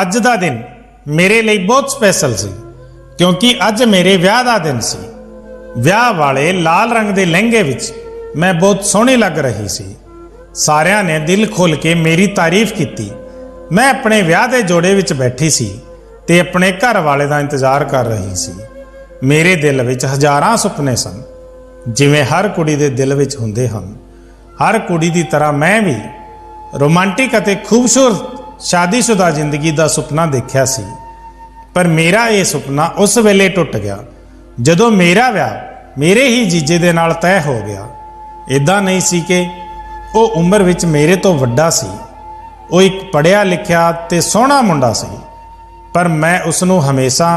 ਅੱਜ ਦਾ ਦਿਨ ਮੇਰੇ ਲਈ ਬਹੁਤ ਸਪੈਸ਼ਲ ਸੀ ਕਿਉਂਕਿ ਅੱਜ ਮੇਰੇ ਵਿਆਹ ਦਾ ਦਿਨ ਸੀ। ਵਿਆਹ ਵਾਲੇ ਲਾਲ ਰੰਗ ਦੇ ਲਹਿੰਗੇ ਵਿੱਚ ਮੈਂ ਬਹੁਤ ਸੋਹਣੀ ਲੱਗ ਰਹੀ ਸੀ। ਸਾਰਿਆਂ ਨੇ ਦਿਲ ਖੋਲ੍ਹ ਕੇ ਮੇਰੀ ਤਾਰੀਫ ਕੀਤੀ। ਮੈਂ ਆਪਣੇ ਵਿਆਹ ਦੇ ਜੋੜੇ ਵਿੱਚ ਬੈਠੀ ਸੀ ਤੇ ਆਪਣੇ ਘਰ ਵਾਲੇ ਦਾ ਇੰਤਜ਼ਾਰ ਕਰ ਰਹੀ ਸੀ। ਮੇਰੇ ਦਿਲ ਵਿੱਚ ਹਜ਼ਾਰਾਂ ਸੁਪਨੇ ਸਨ, ਜਿਵੇਂ ਹਰ ਕੁੜੀ ਦੇ ਦਿਲ ਵਿੱਚ ਹੁੰਦੇ ਹਨ। ਹਰ ਕੁੜੀ ਦੀ ਤਰ੍ਹਾਂ ਮੈਂ ਵੀ ਰੋਮਾਂਟਿਕ ਅਤੇ ਖੂਬਸੂਰਤ शादीशुदा जिंदगी का सुपना देखा सी। पर मेरा ये सुपना उस वेले टुट गया जदों मेरा विआह मेरे ही जीजे दे नाल तय हो गया। इदां नहीं सी कि वो उम्र विच मेरे तो वड्डा सी। वो एक पढ़िया लिखिया ते सोहना मुंडा सी, पर मैं उसनूं हमेशा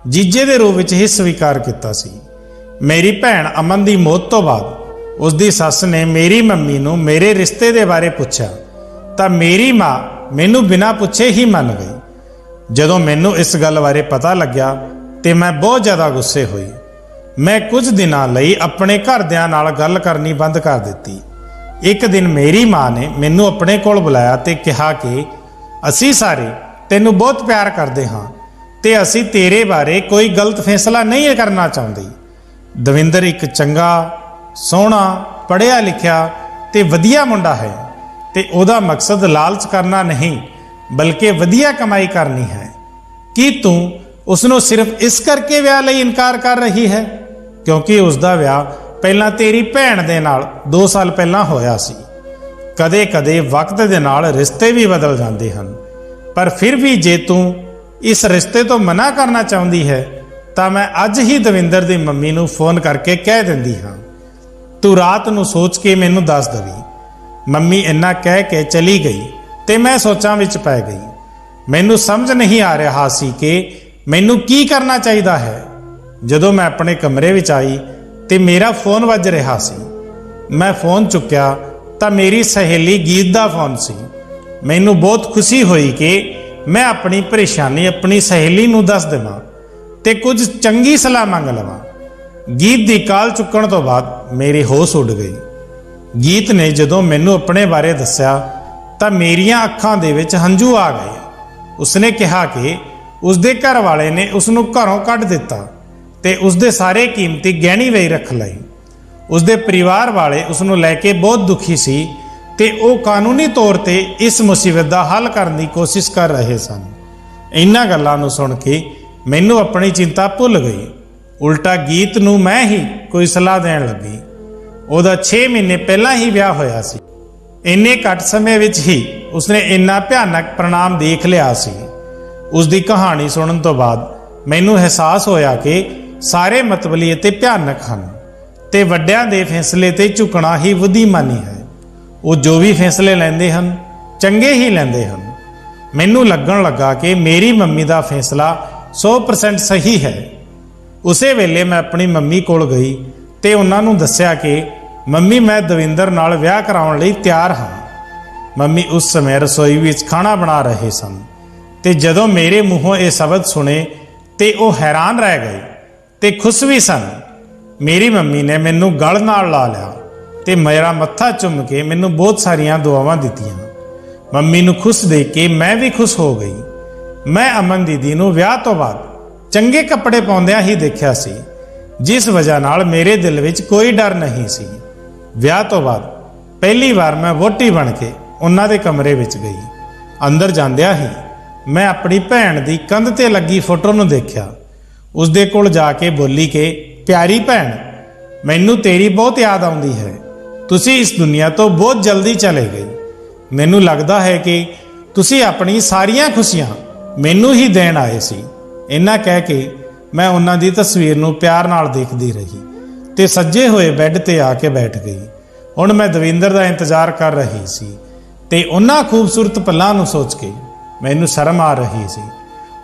जीजे दे रूप विच ही स्वीकार किया सी। मेरी भैन अमन की मौत तो बाद उसकी सस ने मेरी मम्मी नूं मेरे रिश्ते दे बारे पुछया तां मेरी माँ मैनू बिना पुछे ही मन गई। जदों मैनू इस गल बारे पता लग्या तो मैं बहुत ज़्यादा गुस्से हुई। मैं कुछ दिनों लई अपने घरदियां नाल गल करनी बंद कर दी। एक दिन मेरी माँ ने मैनू अपने कोल बुलाया ते कहा कि असी सारे तैनू बहुत प्यार करते हाँ ते असी तेरे बारे कोई गलत फैसला नहीं करना चाहते। दविंदर एक चंगा सोहना पढ़िया लिखिया ते वधिया मुंडा है ते ओदा मकसद लालच करना नहीं बल्कि वधिया कमाई करनी है। कि तू उसनों सिर्फ इस करके विआह लई इनकार कर रही है क्योंकि उसका विआह पहलां तेरी भैन दे नाल 2 साल पहलां होया सी। कदे कदे वक्त दे नाल रिश्ते भी बदल जाते हैं, पर फिर भी जे तू इस रिश्ते तो मना करना चाहती है तो मैं अज ही दविंदर दी मम्मी नूं फोन करके कह दिंदी हाँ। तू रात नूं सोच के मैनूं दस दवी। मम्मी इन्ना कह के चली गई ते मैं सोचां विच पै गई। मैनू समझ नहीं आ रहा सी कि मैनू की करना चाहिए है। जदों मैं अपने कमरे विच आई ते मेरा फोन वज रहा सी। मैं फोन चुक्या तां मेरी सहेली गीत दा फोन सी। मैनू बहुत खुशी हुई कि मैं अपनी परेशानी अपनी सहेली नूं दस देवां ते कुछ चंगी सलाह मंग लवां। गीत दी कॉल चुकण तो बाद मेरी होश उड़ गई। गीत ने जदों मैनू अपने बारे दस्या तां मेरियां अखां दे विच हंझू आ गए। उसने कहा कि उसदे घर वाले ने उसनूं घरों कढ दिता ते उसदे सारे कीमती गहणी वे रख लए। उसदे परिवार वाले उसनूं लैके बहुत दुखी सी ते वो कानूनी तौर ते इस मुसीबत दा हल करने की कोशिश कर रहे सन। इन्हां गल्लां नूं सुण के मैनू अपनी चिंता भुल गई। उल्टा गीत नूं मैं ही कोई सलाह देण लगी। ਉਹਦਾ 6 ਮਹੀਨੇ ਪਹਿਲਾਂ ਹੀ ਵਿਆਹ ਹੋਇਆ ਸੀ। ਇੰਨੇ ਘੱਟ ਸਮੇਂ ਵਿੱਚ ਹੀ ਉਸਨੇ ਇੰਨਾ ਭਿਆਨਕ परिणाम ਦੇਖ ਲਿਆ ਸੀ। ਉਸਦੀ ਕਹਾਣੀ ਸੁਣਨ ਤੋਂ ਬਾਅਦ ਮੈਨੂੰ ਅਹਿਸਾਸ ਹੋਇਆ ਕਿ ਸਾਰੇ ਮਤਬਲੀ ਅਤੇ ਭਿਆਨਕ ਹਨ ਤੇ ਵੱਡਿਆਂ ਦੇ ਫੈਸਲੇ ਤੇ ਝੁਕਣਾ ਹੀ ਬੁੱਧੀਮਾਨੀ ਹੈ। ਉਹ ਜੋ ਵੀ ਫੈਸਲੇ ਲੈਂਦੇ ਹਨ ਚੰਗੇ ਹੀ ਲੈਂਦੇ ਹਨ। ਮੈਨੂੰ ਲੱਗਣ ਲੱਗਾ ਕਿ ਮੇਰੀ ਮੰਮੀ ਦਾ ਫੈਸਲਾ 100% ਸਹੀ ਹੈ। ਉਸੇ ਵੇਲੇ ਮੈਂ ਆਪਣੀ ਮੰਮੀ ਕੋਲ ਗਈ ਤੇ ਉਹਨਾਂ ਨੂੰ ਦੱਸਿਆ ਕਿ ਮੰਮੀ ਮੈਂ ਦਵਿੰਦਰ ਨਾਲ ਵਿਆਹ ਕਰਾਉਣ ਲਈ ਤਿਆਰ ਹਾਂ। ਮੰਮੀ ਉਸ ਸਮੇਂ ਰਸੋਈ ਵਿੱਚ ਖਾਣਾ ਬਣਾ ਰਹੇ ਸਨ ਤੇ ਜਦੋਂ ਮੇਰੇ ਮੂੰਹੋਂ ਇਹ ਸ਼ਬਦ ਸੁਣੇ ਤੇ ਉਹ ਹੈਰਾਨ ਰਹਿ ਗਏ ਤੇ ਖੁਸ਼ ਵੀ ਸਨ। ਮੇਰੀ ਮੰਮੀ ਨੇ ਮੈਨੂੰ ਗਲ ਨਾਲ ਲਾ ਲਿਆ ਤੇ ਮੇਰਾ ਮੱਥਾ ਚੁੰਮ ਕੇ ਮੈਨੂੰ ਬਹੁਤ ਸਾਰੀਆਂ ਦੁਆਵਾਂ ਦਿੱਤੀਆਂ। ਮੰਮੀ ਨੂੰ ਖੁਸ਼ ਦੇਖ ਕੇ ਮੈਂ ਵੀ ਖੁਸ਼ ਹੋ ਗਈ। ਮੈਂ ਅਮਨ ਦੀਦੀ ਨੂੰ ਵਿਆਹ ਤੋਂ ਬਾਅਦ ਚੰਗੇ ਕੱਪੜੇ ਪਾਉਂਦਿਆਂ ਹੀ ਦੇਖਿਆ ਸੀ, जिस वजह नाल मेरे दिल विच कोई डर नहीं सी। विआह तो बाद पहली बार मैं वोटी बन के उन्हां दे कमरे विच गई। अंदर जांदिया ही मैं अपनी भैन दी कंध ते लगी फोटो नूं देखिया। उसदे कोल जाके बोली कि प्यारी भैन, मैनू तेरी बहुत याद आउंदी है। तुसी इस दुनिया तो बहुत जल्दी चले गए। मैनू लगदा है कि तुसी अपनी सारियां खुशियां मैनू ही देण आए सी। इन्ना कह के मैं उन्हां दी तस्वीर नूं प्यार नाल देखदी रही ते सज्जे होए बैड ते आके बैठ गई। हुण मैं दविंदर दा इंतजार कर रही सी ते उन्हां खूबसूरत पल्लां नूं सोच के मैनू शर्म आ रही सी।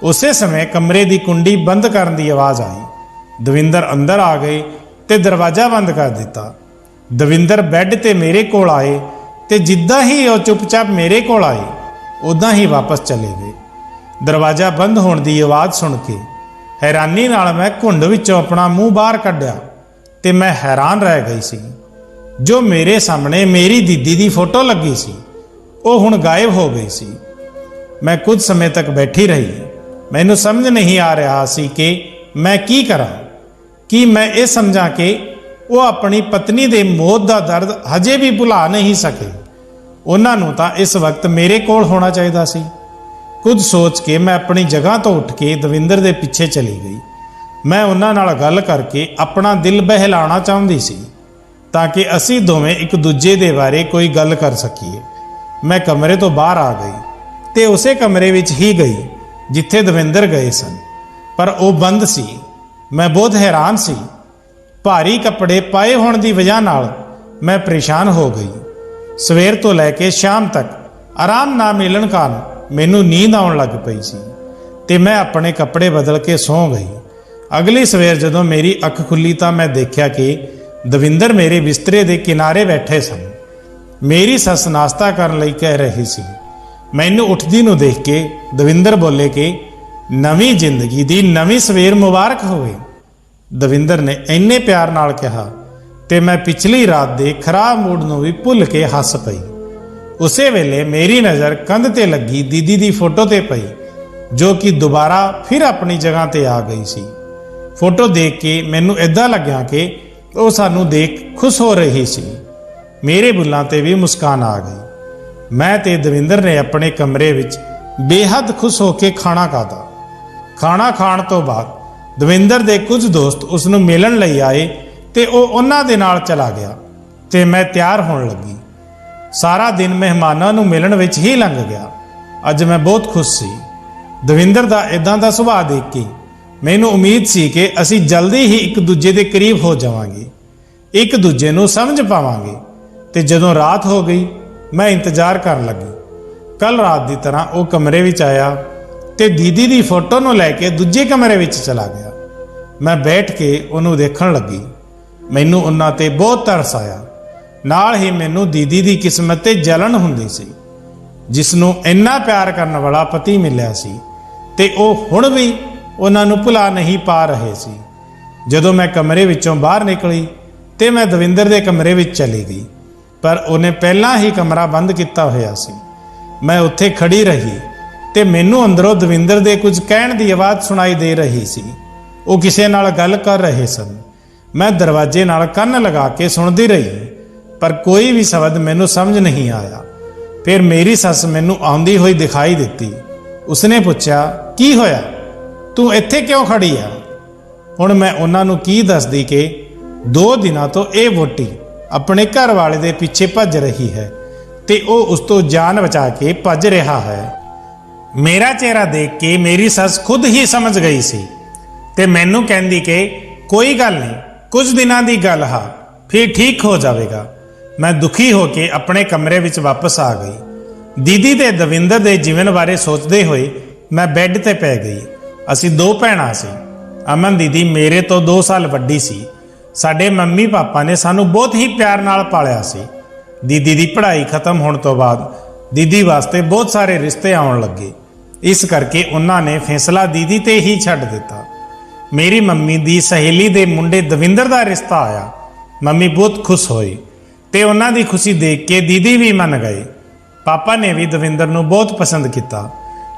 उसे समय कमरे दी कुंडी बंद करन दी आवाज़ आई। दविंदर अंदर आ गए ते दरवाज़ा बंद कर दिता। दविंदर बैड ते मेरे कोल आए ते जिद्दां ही वो चुपचाप मेरे कोल आए उदां ही वापस चले गए। दरवाज़ा बंद होण दी आवाज़ सुन के हैरानी नाल मैं घुंड विचों अपना मूँह बाहर कढ़िया ते मैं हैरान रह गई सी। जो मेरे सामने मेरी दीदी दी फोटो लगी सी वो हुण गायब हो गई सी। मैं कुछ समय तक बैठी रही। मैनू समझ नहीं आ रहा सी कि मैं की करा। कि मैं ये समझा कि वो अपनी पत्नी के मौत का दर्द हजे भी भुला नहीं सके। उन्होंने तो इस वक्त मेरे कोल होना चाहिए सी। कुछ सोच के मैं अपनी जगह तो उठ के दविंदर के पिछे चली गई। मैं उन्होंने नाल गल करके अपना दिल बहलाना चाहती सी ताकि असी दोवें एक दूजे के बारे कोई गल कर सकीए। मैं कमरे तो बाहर आ गई ते उसे कमरे विच ही गई जिथे दविंदर गए सन, पर वो बंद सी। मैं बहुत हैरान सी। भारी कपड़े पाए होने की वजह नाल मैं परेशान हो गई। सवेर तो लैके शाम तक आराम ना मिलन कारण मैनू नींद आउण लग पई सी ते मैं अपने कपड़े बदल के सौ गई। अगली सवेर जदों मेरी अख खुली तो मैं देखा कि दविंदर मेरे बिस्तरे के किनारे बैठे सन। मेरी सस नाश्ता करने लई कह रही सी। मैनू उठदी नूं देख के दविंदर बोले कि नवीं जिंदगी दी नवीं सवेर मुबारक होवे। दविंदर ने इन्ने प्यार नाल कहा ते मैं पिछली रात दे खराब मूड नूं भी भुल के हस पई। उसे वेले मेरी नज़र कंध ते लगी दीदी दी फोटो ते पई जो कि दोबारा फिर अपनी जगह ते आ गई सी। फोटो देख के मैनू इदां लग्या कि वो सानू देख खुश हो रही सी। मेरे बुल्लां ते भी मुस्कान आ गई। मैं ते दविंदर ने अपने कमरे विच बेहद खुश होके खाना खाता। खाना खाण तो बाद दविंदर दे कुछ दोस्त उसनू मिलन लई आए ते वो उन्हां दे नाल चला गया ते मैं तैयार होण लगी। सारा दिन मेहमानां नू मिलन विच ही लंघ गया। अज मैं बहुत खुश सी। दविंदर दा इदां दा सुभाअ देख के मैनू उम्मीद सी कि असी जल्दी ही एक दूजे के करीब हो जावांगे, एक दूजे नू समझ पावांगे। ते जदों रात हो गई मैं इंतजार कर लगी। कल रात की तरह वो कमरे विच आया ते दीदी दी फोटो नू लैके दूजे कमरे विच चला गया। मैं बैठ के उन्होंने देखण लगी। मैनू उन्हां ते बहुत तरस आया। नाल ही मैनू दीदी दी किस्मत ते जलन हुंदी सी जिसनू इन्ना प्यार करने वाला पति मिलिया सी ते ओ हुण भी उन्हां नू भुला नहीं पा रहे सी। जदों मैं कमरे विचों बाहर निकली ते मैं दविंदर दे कमरे विच चली गई, पर उन्हें पहला ही कमरा बंद किया होया सी। मैं उत्थे खड़ी रही ते मैनू अंदरों दविंदर दे कुछ कहण दी आवाज़ सुनाई दे रही सी। वो किसी नाल गल कर रहे सन। मैं दरवाजे नाल कन्न लगा के सुनती रही, पर कोई भी शब्द मैनू समझ नहीं आया। फिर मेरी सस मैनू आउंदी हुई दिखाई दिती। उसने पूछा, की होया, तू इत्थे क्यों खड़ी आ? हुण मैं उन्हां नू की दसदी कि 2 दिनां तो ये वोटी अपने घर वाले दे पीछे भज रही है ते ओ उस तो जान बचा के भज रहा है। मेरा चेहरा देख के मेरी सस खुद ही समझ गई सी ते मैनू कहंदी कि कोई गल नहीं, कुछ दिनां दी गल हा, फिर ठीक हो जाएगा। मैं दुखी होके अपने कमरे विच वापस आ गई। दीदी ते दविंदर दे जीवन बारे सोचते हुए मैं बैड ते पै गई। असी 2 भैणां सी। अमन दीदी मेरे तो 2 साल वड्डी सी। साडे मम्मी पापा ने सानू बहुत ही प्यार नाल पालिया सी। दीदी दी पढ़ाई खत्म होने तो बाद दीदी वास्ते बहुत सारे रिश्ते आउण लगे। इस करके उन्होंने फैसला दीदी ते ही छड्ड दिता। मेरी मम्मी दी सहेली दे मुंडे दविंदर दा रिश्ता आया। मम्मी बहुत खुश होई ते उन्हां दी खुशी देख के दीदी भी मन गए। पापा ने भी दविंदर नू बहुत पसंद किया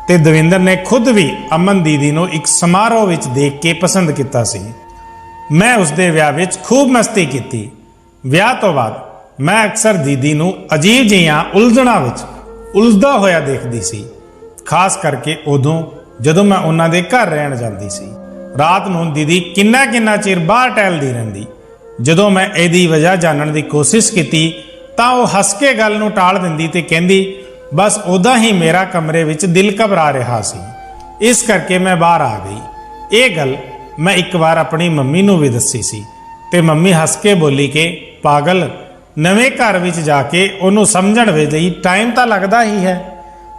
ते दविंदर ने खुद भी अमन दीदी नू एक समारोह विच देख के पसंद किया सी। मैं उसदे विआह विच खूब मस्ती की। विआह तो बाद मैं अक्सर दीदी नू अजीब जिहियां उलझणां विच उलझदा होया देखदी सी, खास करके उदों जदों मैं उन्हां दे घर रहण जांदी सी। रात नूं दीदी किन्ना किन्ना चिर बाहर टहलदी रहिंदी। जदों मैं इहदी वजह जानण दी कोशिश की तां ओह हस के गल नूं टाल दिंदी ते कहंदी बस उदा ही मेरा कमरे विच दिल घबरा रहा सी, इस करके मैं बाहर आ गई। ये गल मैं एक बार अपनी मम्मी नूं भी दसी सी ते मम्मी हस के बोली कि पागल, नवें घर विच जाके उहनूं समझण लई टाइम तां लगदा ही है।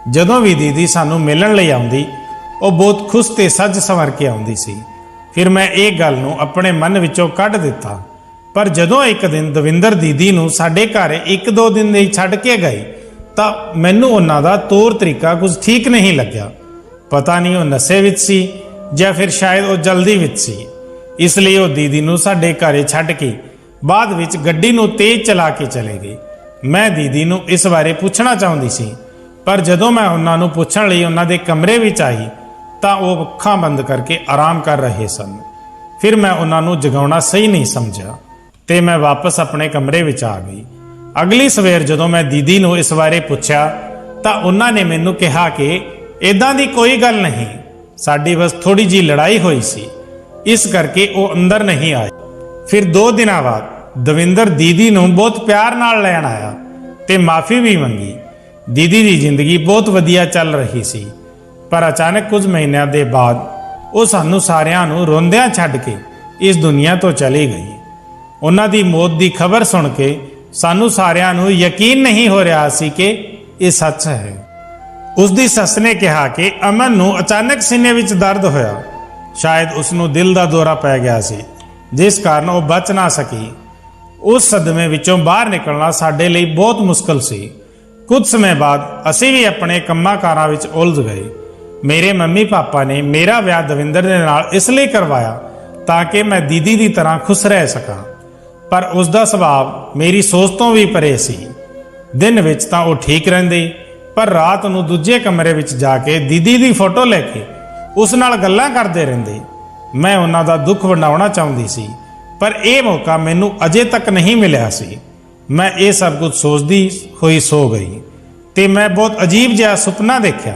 जदों भी दीदी सानूं मिलण लई आउंदी ਉਹ बहुत खुश ते सज संवर के आउंदी सी। फिर मैं ये गल नूं अपने मन विचों कढ दिता। पर जदों एक दिन दविंदर दीदी नूं साडे घर 1-2 दिन लई छड्ड के गए तां मैनूं उन्हां दा तौर तरीका कुछ ठीक नहीं लग्या। पता नहीं वो नशे विच सी ਜਾਂ फिर शायद वो जल्दी विच सी, इसलिए वो दीदी नूं साडे घरे छड्ड के बाद विच गड्डी नूं तेज चला के चले गए। मैं दीदी नूं इस बारे पुछना चाहुंदी सी, पर जदों मैं उन्होंने पुछण लई उन्हां दे कमरे विच आई तां ओह अखां बंद करके आराम कर रहे सन। फिर मैं उन्होंने जगाउणा सही नहीं समझा ते मैं वापस अपने कमरे विच आ गई। अगली सवेर जदों मैं दीदी नूं इस बारे पुछया तां उन्हां ने मैनूं कहा कि इदां दी कोई गल नहीं, साडी बस थोड़ी जी लड़ाई हुई सी, इस करके वह अंदर नहीं आए। फिर 2 दिनां बाद दविंदर दीदी नूं बहुत प्यार नाल लैण आया ते माफ़ी भी मंगी। दीदी की जिंदगी बहुत वधिया चल रही सी, पर अचानक कुछ महीनों के बाद वो सानू सारियां नूं रोंदियां छड्ड के इस दुनिया तो चली गई। उन्हां दी मौत की खबर सुन के सानू सारियां नूं यकीन नहीं हो रहा सी कि ये सच है। उसकी सस ने कहा कि अमन नूं अचानक सीने विच दर्द होया, शायद उसनूं दिल का दौरा पै गया सी, जिस कारण वो बच ना सकी। उस सदमे विचों बाहर निकलना साडे लई बहुत मुश्किल सी। कुछ समय बाद असीं भी अपने कम्मां कारां विच उलझ गए। मेरे मम्मी पापा ने मेरा विआह दविंदर दे नाल इसलिए करवाया ताकि मैं दीदी की तरह खुश रह सकां, पर उसका सुभाव मेरी सोच तो भी परे सी। दिन विच तां वो ठीक रहिंदे, पर रात नूं दूजे कमरे विच जाके दीदी की फोटो लैके उस नाल गल्लां करदे रहिंदे। मैं उन्हां दा दुख वंडाउणा चाहुंदी सी, पर यह मौका मैनूं अजे तक नहीं मिलिया सी। मैं ये सब कुछ सोचदी हुई सो गई ते मैं बहुत अजीब जिहा सुपना देखा।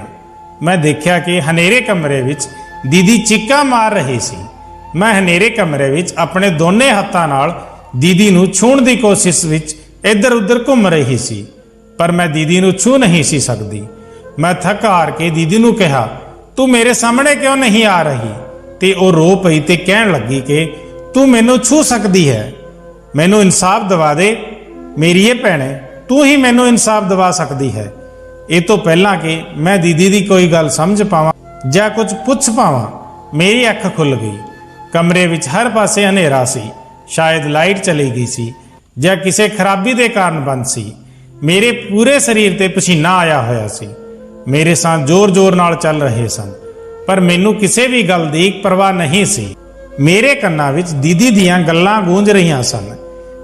मैं देखा कि हनेरे कमरे विच दीदी चीकां मार रही सी। मैं हनेरे कमरे विच अपने दोने हत्थां नाल दीदी नूं छूण दी कोशिश विच इधर उधर घूम रही सी, पर मैं दीदी नूं छू नहीं सी सकदी। मैं थक हार के दीदी नूं कहा, तू मेरे सामने क्यों नहीं आ रही? ते वो रो पई ते कहण लगी कि तू मैनूं छू सकदी है, मैनूं इंसाफ दवा दे। मेरी ये भैणे, तू ही मैनूं इंसाफ दवा सकदी है। ये तो पहला कि मैं दीदी की कोई गल समझ पावां जां कुछ पुछ पावां, मेरी अख खुल गई। कमरे विच हर पासे हनेरा सी, शायद लाइट चली गई सी जां किसी खराबी के कारण बंद सी। मेरे पूरे शरीर ते पसीना आया होया सी, मेरे सांस जोर जोर नाल चल रहे सन, पर मैनूं किसी भी गल दी परवाह नहीं सी। मेरे कन्नां विच दीदी दीयां गल्लां गूंज रहीआं सन।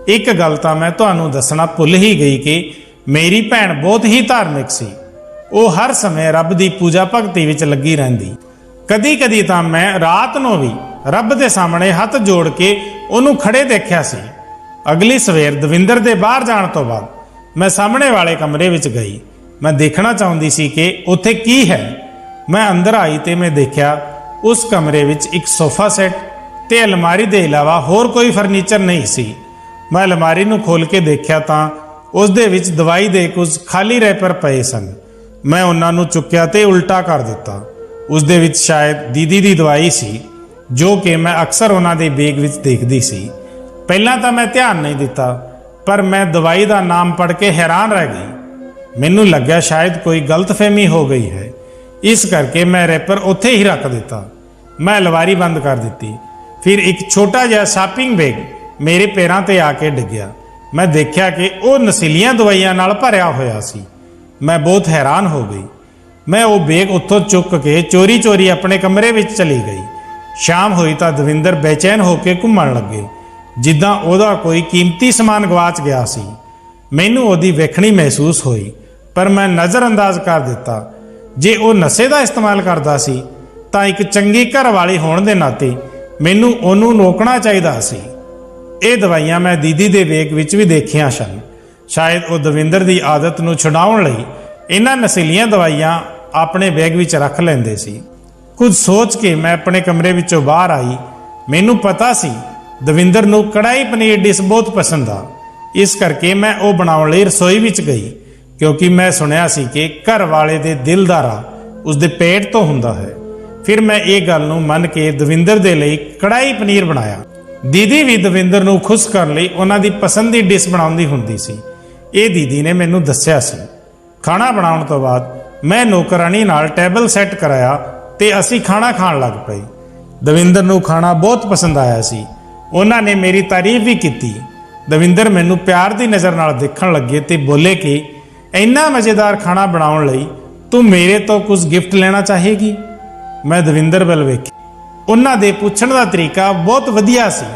एक गल तां मैं तुहानूं दसना भुल ही गई कि मेरी भैण बहुत ही धार्मिक सी। वो हर समय रब की पूजा भगती विच लगी रहिंदी। कदी कदी तां मैं रात नूं भी रब दे सामने हथ जोड़ के उहनूं खड़े देखिया सी। अगली सवेर दविंदर दे बाहर जाण तो बाद मैं सामने वाले कमरे विच गई। मैं देखना चाहुंदी सी कि उत्थे की है। मैं अंदर आई ते मैं देखिया उस कमरे विच एक सोफा सैट ते अलमारी दे इलावा होर कोई फर्नीचर नहीं सी। मैं अलमारी नूं खोल के देखिया तां उस दे विच दवाई दे कुछ खाली रैपर पए सन। मैं उन्हां नूं चुक्या ते उल्टा कर दिता। उस दे विच शायद दीदी दी दवाई सी, जो कि मैं अक्सर उन्हां दे बेग विच देखदी सी। पहलां तां मैं ध्यान नहीं दिता, पर मैं दवाई दा नाम पढ़ के हैरान रह गई। मैनूं लग्या शायद कोई गलतफहमी हो गई है, इस करके मैं रैपर उत्थे ही रख दिता। मैं अलमारी बंद कर दिती। फिर एक छोटा जिहा शॉपिंग बैग मेरे पैरां ते आके डिग्या। मैं देखिया कि वह नशीलियां दवाइयां नाल भरिया होया सी। मैं बहुत हैरान हो गई। मैं वो बैग उत्थों चुक के चोरी चोरी अपने कमरे विच चली गई। शाम हुई तां दविंदर बेचैन होके घुम्मण लगे, जिद्दां ओहदा कोई कीमती समान गवाच गया सी। मैनूं ओहदी वेखणी महसूस हुई, पर मैं नज़रअंदाज कर दिता। जे वो नशे का इस्तेमाल करता सी तां एक चंगी घर वाली होण दे नाते मैनूं ओहनूं रोकना चाहिदा सी। ये दवाइयां मैं दीदी दे बैग विच भी देखियां सन। शायद वो दविंदर की आदत नूं छुड़ाउण लई इन्हां नशीलियां दवाइयां अपने बैग विच रख लैंदे सी। कुछ सोच के मैं अपने कमरे विचों बाहर आई। मैनूं पता सी दविंदर नूं कड़ाही पनीर डिश बहुत पसंद आ, इस करके मैं वो बनाउण लई रसोई विच गई, क्योंकि मैं सुनिया सी कि घर वाले दे दिल दा राह उसदे पेट तो हुंदा है। फिर मैं ये गल नूं मन के दविंदर दे लई कड़ाही पनीर बनाया। दीदी भी दविंदर नूं खुश करन लई उन्हां दी पसंद दी डिश बनाउंदी हुंदी सी। ये दीदी ने मैनूं दस्सिया सी। खाना बनाउण तो बाद मैं नौकरानी नाल टेबल सैट कराया ते असीं खाना खाण लग पए। दविंदर नूं खाना बहुत पसंद आया सी। उन्हां ने मेरी तारीफ भी की। दविंदर मैनूं प्यार दी नज़र नाल देखण लगे ते बोले कि इन्ना मज़ेदार खाना बनाउण लई तू मेरे तो कुछ गिफ्ट लेना चाहेगी। मैं दविंदर वल वेखी। उन्हां दे पुछण दा तरीका बहुत वधिया सी।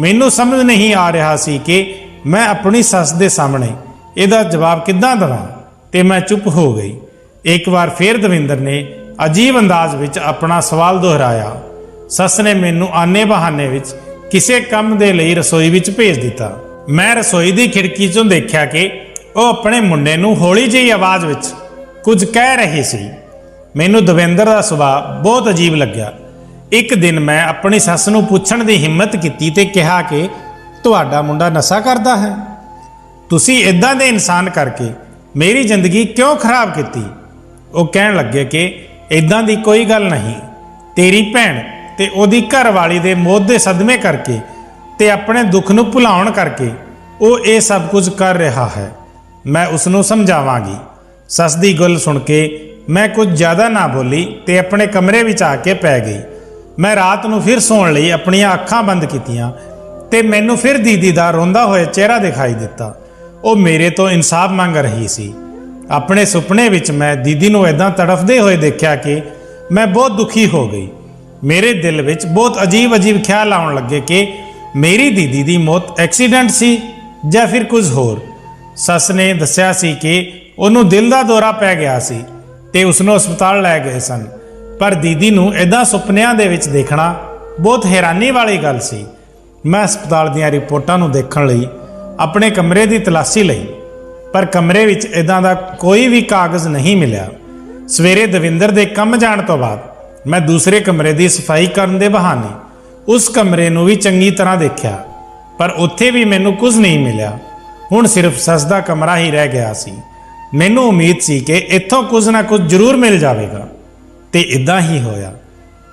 मैनूं समझ नहीं आ रहा सी कि मैं अपनी सस दे सामने इहदा जवाब किद्दां देवां, ते मैं चुप हो गई। एक बार फिर दविंਦਰ ने अजीब अंदाज ਵਿੱਚ अपना सवाल दोहराया। सस ने मैनू आने बहाने ਵਿੱਚ ਕਿਸੇ ਕੰਮ ਦੇ ਲਈ रसोई ਵਿੱਚ ਭੇਜ ਦਿੱਤਾ। मैं रसोई ਦੀ खिड़की ਚੋਂ ਦੇਖਿਆ ਕਿ ਉਹ ਆਪਣੇ ਮੁੰਡੇ ਨੂੰ ਹੌਲੀ ਜਿਹੀ ਆਵਾਜ਼ ਵਿੱਚ ਕੁਝ ਕਹਿ ਰਹੀ ਸੀ। ਮੈਨੂੰ ਦਵਿੰਦਰ ਦਾ ਸੁਭਾਅ ਬਹੁਤ ਅਜੀਬ ਲੱਗਿਆ। ਇੱਕ ਦਿਨ ਮੈਂ ਆਪਣੀ ਸੱਸ ਨੂੰ ਪੁੱਛਣ ਦੀ ਹਿੰਮਤ ਕੀਤੀ ਤੇ ਕਿਹਾ ਕਿ ਤੁਹਾਡਾ ਮੁੰਡਾ ਨਸ਼ਾ ਕਰਦਾ ਹੈ? ਤੁਸੀਂ ਇਦਾਂ ਦੇ ਇਨਸਾਨ ਕਰਕੇ ਮੇਰੀ ਜ਼ਿੰਦਗੀ ਕਿਉਂ ਖਰਾਬ ਕੀਤੀ? ਉਹ ਕਹਿਣ ਲੱਗੇ ਕਿ ਇਦਾਂ ਦੀ ਕੋਈ ਗੱਲ ਨਹੀਂ। ਤੇਰੀ ਭੈਣ ਤੇ ਉਹਦੀ ਘਰਵਾਲੀ ਦੇ ਮੌਤ ਦੇ ਸਦਮੇ ਕਰਕੇ ਤੇ ਆਪਣੇ ਦੁੱਖ ਨੂੰ ਭੁਲਾਉਣ ਕਰਕੇ ਉਹ ਇਹ ਸਭ ਕੁਝ ਕਰ ਰਿਹਾ ਹੈ। ਮੈਂ ਉਸ ਨੂੰ ਸਮਝਾਵਾਂਗੀ। ਸੱਸ ਦੀ ਗੱਲ ਸੁਣ ਕੇ ਮੈਂ ਕੁਝ ਜ਼ਿਆਦਾ ਨਾ ਬੋਲੀ ਤੇ ਆਪਣੇ ਕਮਰੇ ਵਿੱਚ ਆ ਕੇ ਪੈ ਗਈ। ਮੈਂ ਰਾਤ ਨੂੰ ਫਿਰ ਸੌਣ ਲਈ ਆਪਣੀਆਂ ਅੱਖਾਂ ਬੰਦ ਕੀਤੀਆਂ ਤੇ ਮੈਨੂੰ ਫਿਰ ਦੀਦੀ ਦਾ ਰੋਂਦਾ ਹੋਇਆ ਚਿਹਰਾ ਦਿਖਾਈ ਦਿੱਤਾ। ਉਹ ਮੇਰੇ ਤੋਂ ਇਨਸਾਫ ਮੰਗ ਰਹੀ ਸੀ। ਆਪਣੇ ਸੁਪਨੇ ਵਿੱਚ ਮੈਂ ਦੀਦੀ ਨੂੰ ਇਦਾਂ ਤੜਫਦੇ ਹੋਏ ਦੇਖਿਆ ਕਿ ਮੈਂ ਬਹੁਤ ਦੁਖੀ ਹੋ ਗਈ। ਮੇਰੇ ਦਿਲ ਵਿੱਚ ਬਹੁਤ ਅਜੀਬ ਖਿਆਲ ਆਉਣ ਲੱਗੇ ਕਿ ਮੇਰੀ ਦੀਦੀ ਦੀ ਮੌਤ ਐਕਸੀਡੈਂਟ ਸੀ ਜਾਂ ਫਿਰ ਕੁਝ ਹੋਰ। ਸੱਸ ਨੇ ਦੱਸਿਆ ਸੀ ਕਿ ਉਹਨੂੰ ਦਿਲ ਦਾ ਦੌਰਾ ਪੈ ਗਿਆ ਸੀ ਤੇ ਉਸ ਨੂੰ ਹਸਪਤਾਲ ਲੈ ਗਏ ਸਨ। ਪਰ ਦੀਦੀ ਨੂੰ ਇਦਾਂ ਸੁਪਨਿਆਂ ਦੇ ਵਿੱਚ ਦੇਖਣਾ ਬਹੁਤ ਹੈਰਾਨੀ ਵਾਲੀ ਗੱਲ ਸੀ। ਮੈਂ ਹਸਪਤਾਲ ਦੀਆਂ ਰਿਪੋਰਟਾਂ ਨੂੰ ਦੇਖਣ ਲਈ ਆਪਣੇ ਕਮਰੇ ਦੀ ਤਲਾਸ਼ੀ ਲਈ, ਪਰ ਕਮਰੇ ਵਿੱਚ ਇਦਾਂ ਦਾ ਕੋਈ ਵੀ ਕਾਗਜ਼ ਨਹੀਂ ਮਿਲਿਆ। ਸਵੇਰੇ ਦਵਿੰਦਰ ਦੇ ਕੰਮ ਜਾਣ ਤੋਂ ਬਾਅਦ ਮੈਂ ਦੂਸਰੇ ਕਮਰੇ ਦੀ ਸਫਾਈ ਕਰਨ ਦੇ ਬਹਾਨੇ ਉਸ ਕਮਰੇ ਨੂੰ ਵੀ ਚੰਗੀ ਤਰ੍ਹਾਂ ਦੇਖਿਆ, ਪਰ ਉੱਥੇ ਵੀ ਮੈਨੂੰ ਕੁਝ ਨਹੀਂ ਮਿਲਿਆ। ਹੁਣ ਸਿਰਫ ਸੱਸ ਦਾ ਕਮਰਾ ਹੀ ਰਹਿ ਗਿਆ ਸੀ। ਮੈਨੂੰ ਉਮੀਦ ਸੀ ਕਿ ਇੱਥੋਂ ਕੁਝ ਨਾ ਕੁਝ ਜ਼ਰੂਰ ਮਿਲ ਜਾਵੇਗਾ ਤੇ ਇਦਾਂ ਹੀ ਹੋਇਆ।